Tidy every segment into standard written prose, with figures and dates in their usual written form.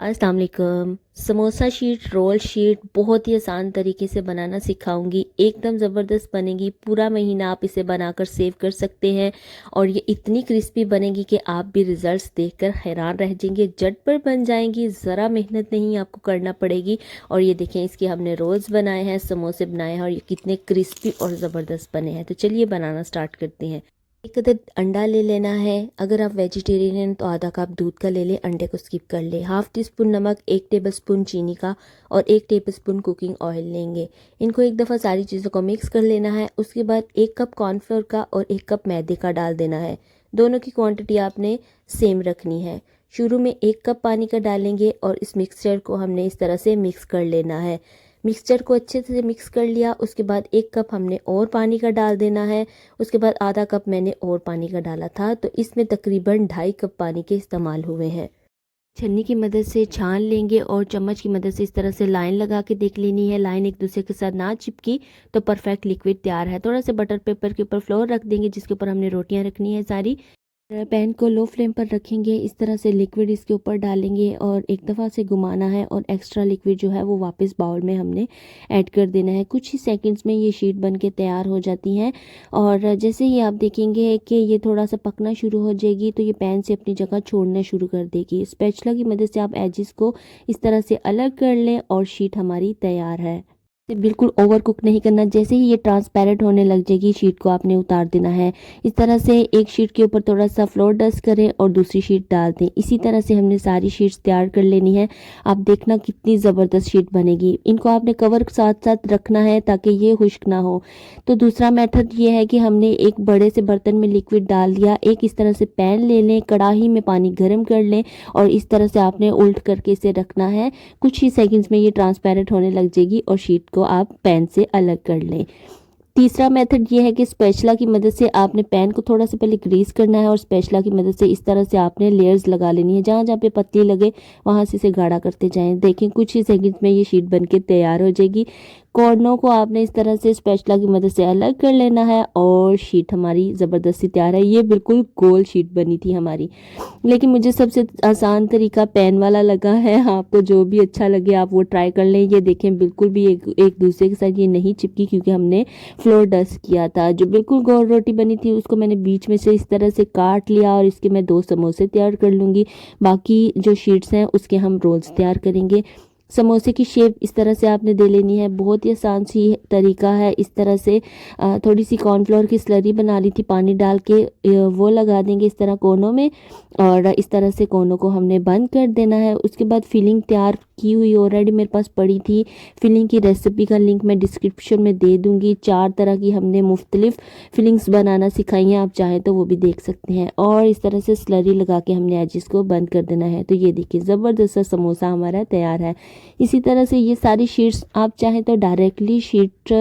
अस्सलाम वालेकुम। Samosa sheet, role sheet बहुत ही आसान तरीके से बनाना सिखाऊंगी। एकदम ज़बरदस्त बनेगी। पूरा महीना आप इसे बनाकर सेव कर सकते हैं और ये इतनी क्रिस्पी बनेगी कि आप भी रिजल्ट्स देखकर हैरान रह जाएंगे। झटपट बन जाएंगी, ज़रा मेहनत नहीं आपको करना पड़ेगी। और ये देखें, इसके हमने रोल्स बनाए हैं, समोसे बनाए हैं और ये कितने क्रिस्पी और ज़बरदस्त बने हैं। तो चलिए बनाना स्टार्ट करते हैं। एक अदद अंडा ले लेना है। अगर आप वेजिटेरियन हैं तो आधा कप दूध का ले लें, अंडे को स्किप कर लें। हाफ़ टी स्पून नमक, 1 टेबलस्पून चीनी का और 1 टेबलस्पून कुकिंग ऑयल लेंगे। इनको एक दफ़ा सारी चीज़ों को मिक्स कर लेना है। उसके बाद 1 कप कॉर्नफ्लोर का और 1 कप मैदे का डाल देना है। दोनों की क्वांटिटी आपने सेम रखनी है। शुरू में 1 कप पानी का डालेंगे और इस मिक्सचर को हमने इस तरह से मिक्स कर लेना है। मिक्सचर को अच्छे से मिक्स कर लिया। उसके बाद 1 कप हमने और पानी का डाल देना है। उसके बाद आधा कप मैंने और पानी का डाला था, तो इसमें तकरीबन 2.5 कप पानी के इस्तेमाल हुए हैं। छन्नी की मदद से छान लेंगे और चम्मच की मदद से इस तरह से लाइन लगा के देख लेनी है। लाइन एक दूसरे के साथ ना चिपकी तो परफेक्ट लिक्विड तैयार है। थोड़ा सा बटर पेपर के ऊपर फ्लोर रख देंगे जिसके ऊपर हमने रोटियां रखनी है सारी। पैन को लो फ्लेम पर रखेंगे। इस तरह से लिक्विड इसके ऊपर डालेंगे और एक दफ़ा से घुमाना है और एक्स्ट्रा लिक्विड जो है वो वापस बाउल में हमने ऐड कर देना है। कुछ ही सेकंड्स में ये शीट बन के तैयार हो जाती हैं और जैसे ही आप देखेंगे कि ये थोड़ा सा पकना शुरू हो जाएगी तो ये पैन से अपनी जगह छोड़ना शुरू कर देगी। स्पैचुला की मदद से आप एजिस को इस तरह से अलग कर लें और शीट हमारी तैयार है। इसे बिल्कुल ओवर कुक नहीं करना। जैसे ही ये ट्रांसपेरेंट होने लग जाएगी शीट को आपने उतार देना है। इस तरह से एक शीट के ऊपर थोड़ा सा फ्लोर डस्ट करें और दूसरी शीट डाल दें। इसी तरह से हमने सारी शीट्स तैयार कर लेनी है। आप देखना कितनी ज़बरदस्त शीट बनेगी। इनको आपने कवर साथ साथ रखना है ताकि ये खुश्क ना हो। तो दूसरा मेथड ये है कि हमने एक बड़े से बर्तन में लिक्विड डाल दिया। एक इस तरह से पैन ले लें, कढ़ाई में पानी गर्म कर लें और इस तरह से आपने उल्ट करके इसे रखना है। कुछ ही सेकंड्स में ये ट्रांसपेरेंट होने लग जाएगी और शीट को आप पैन से अलग कर लें। तीसरा मेथड ये है कि स्पैचुला की मदद से आपने पैन को थोड़ा सा पहले ग्रीस करना है और स्पैचुला की मदद से इस तरह से आपने लेयर्स लगा लेनी है। जहाँ जहाँ पे पतली लगे वहाँ से इसे गाढ़ा करते जाएं। देखें कुछ ही सेकंड्स में ये शीट बनके तैयार हो जाएगी। कॉर्नों को आपने इस तरह से स्पैचुला की मदद से अलग कर लेना है और शीट हमारी ज़बरदस्ती तैयार है। ये बिल्कुल गोल शीट बनी थी हमारी, लेकिन मुझे सबसे आसान तरीका पैन वाला लगा है। आपको जो भी अच्छा लगे आप वो ट्राई कर लें। ये देखें बिल्कुल भी एक दूसरे के साथ ये नहीं चिपकी क्योंकि हमने फ्लोर डस्ट किया था। जो बिल्कुल गोल रोटी बनी थी उसको मैंने बीच में से इस तरह से काट लिया और इसके मैं 2 समोसे तैयार कर लूँगी। बाकी जो शीट्स हैं उसके हम रोल्स तैयार करेंगे। समोसे की शेप इस तरह से आपने दे लेनी है। बहुत ही आसान सी तरीका है। इस तरह से थोड़ी सी कॉर्नफ्लोर की स्लरी बना ली थी पानी डाल के, वो लगा देंगे इस तरह कोनों में और इस तरह से कोनों को हमने बंद कर देना है। उसके बाद फिलिंग तैयार की हुई ऑलरेडी मेरे पास पड़ी थी। फिलिंग की रेसिपी का लिंक मैं डिस्क्रिप्शन में दे दूंगी। 4 तरह की हमने मुख्तलिफ फिलिंग्स बनाना सिखाई हैं, आप चाहें तो वो भी देख सकते हैं। और इस तरह से स्लरी लगा के हमने एजिस को बंद कर देना है। तो ये देखिए ज़बरदस्त सा समोसा हमारा तैयार है। इसी तरह से ये सारी शीट्स आप चाहें तो डायरेक्टली शीट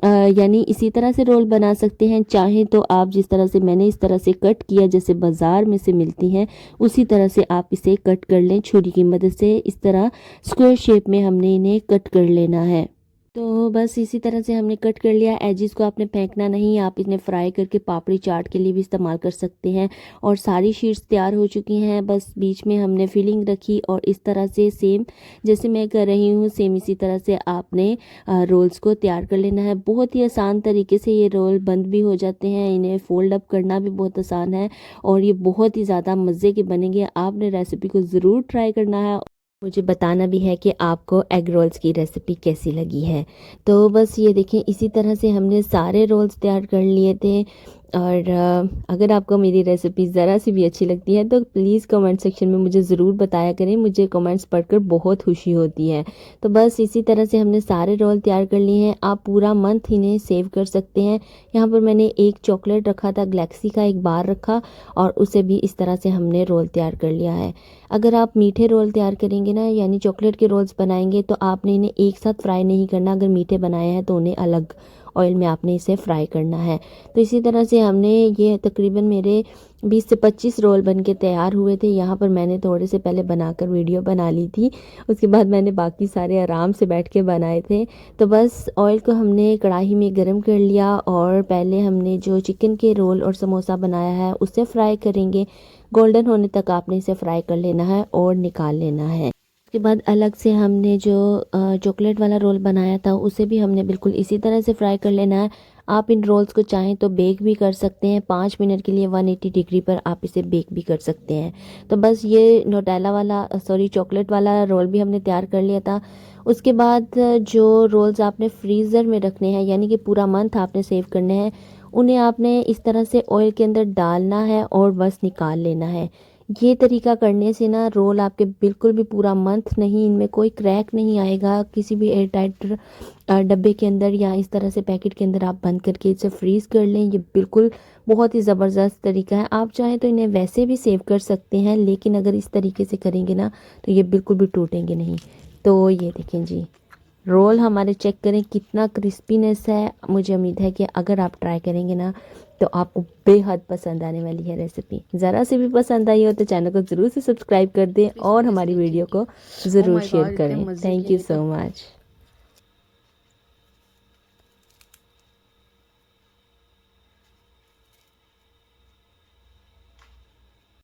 यानी इसी तरह से रोल बना सकते हैं। चाहें तो आप जिस तरह से मैंने इस तरह से कट किया जैसे बाज़ार में से मिलती हैं उसी तरह से आप इसे कट कर लें छुरी की मदद से। इस तरह स्क्वायर शेप में हमने इन्हें कट कर लेना है। तो बस इसी तरह से हमने कट कर लिया। एजिस को आपने फेंकना नहीं, आप इन्हें फ्राई करके पापड़ी चाट के लिए भी इस्तेमाल कर सकते हैं। और सारी शीट्स तैयार हो चुकी हैं। बस बीच में हमने फिलिंग रखी और इस तरह से सेम जैसे मैं कर रही हूँ सेम इसी तरह से आपने रोल्स को तैयार कर लेना है। बहुत ही आसान तरीके से ये रोल बंद भी हो जाते हैं। इन्हें फोल्ड अप करना भी बहुत आसान है और ये बहुत ही ज़्यादा मज़े के बनेंगे। आपने रेसिपी को ज़रूर ट्राई करना है। मुझे बताना भी है कि आपको एग रोल्स की रेसिपी कैसी लगी है। तो बस ये देखें इसी तरह से हमने सारे रोल्स तैयार कर लिए थे। और अगर आपको मेरी रेसिपी ज़रा सी भी अच्छी लगती है तो प्लीज़ कमेंट सेक्शन में मुझे ज़रूर बताया करें। मुझे कमेंट्स पढ़कर बहुत खुशी होती है। तो बस इसी तरह से हमने सारे रोल तैयार कर लिए हैं। आप पूरा मंथ इन्हें सेव कर सकते हैं। यहाँ पर मैंने एक चॉकलेट रखा था, गैलेक्सी का एक बार रखा और उसे भी इस तरह से हमने रोल तैयार कर लिया है। अगर आप मीठे रोल तैयार करेंगे ना यानी चॉकलेट के रोल्स बनाएंगे तो आपने इन्हें एक साथ फ्राई नहीं करना। अगर मीठे बनाए हैं तो उन्हें अलग ऑयल में आपने इसे फ्राई करना है। तो इसी तरह से हमने ये तकरीबन मेरे 20 से 25 रोल बन के तैयार हुए थे। यहाँ पर मैंने थोड़े से पहले बनाकर वीडियो बना ली थी, उसके बाद मैंने बाकी सारे आराम से बैठ के बनाए थे। तो बस ऑयल को हमने कढ़ाई में गर्म कर लिया और पहले हमने जो चिकन के रोल और समोसा बनाया है उसे फ्राई करेंगे। गोल्डन होने तक आपने इसे फ्राई कर लेना है और निकाल लेना है। उसके बाद अलग से हमने जो चॉकलेट वाला रोल बनाया था उसे भी हमने बिल्कुल इसी तरह से फ्राई कर लेना है। आप इन रोल्स को चाहें तो बेक भी कर सकते हैं, 5 मिनट के लिए 180 डिग्री पर आप इसे बेक भी कर सकते हैं। तो बस ये नोटेला वाला चॉकलेट वाला रोल भी हमने तैयार कर लिया था। उसके बाद जो रोल्स आपने फ्रीज़र में रखने हैं, यानी कि पूरा मंथ आपने सेव करने हैं, उन्हें आपने इस तरह से ऑयल के अंदर डालना है और बस निकाल लेना है। ये तरीका करने से ना रोल आपके बिल्कुल भी पूरा मंथ नहीं, इनमें कोई क्रैक नहीं आएगा। किसी भी एयर टाइट डब्बे के अंदर या इस तरह से पैकेट के अंदर आप बंद करके इसे फ्रीज़ कर लें। ये बिल्कुल बहुत ही ज़बरदस्त तरीका है। आप चाहें तो इन्हें वैसे भी सेव कर सकते हैं, लेकिन अगर इस तरीके से करेंगे ना तो ये बिल्कुल भी टूटेंगे नहीं। तो ये देखें जी, रोल हमारे चेक करें कितना क्रिस्पीनेस है। मुझे उम्मीद है कि अगर आप ट्राई करेंगे ना तो आपको बेहद पसंद आने वाली है रेसिपी। ज़रा से भी पसंद आई हो तो चैनल को ज़रूर से सब्सक्राइब कर दें और हमारी वीडियो को ज़रूर शेयर करें। Thank you so much.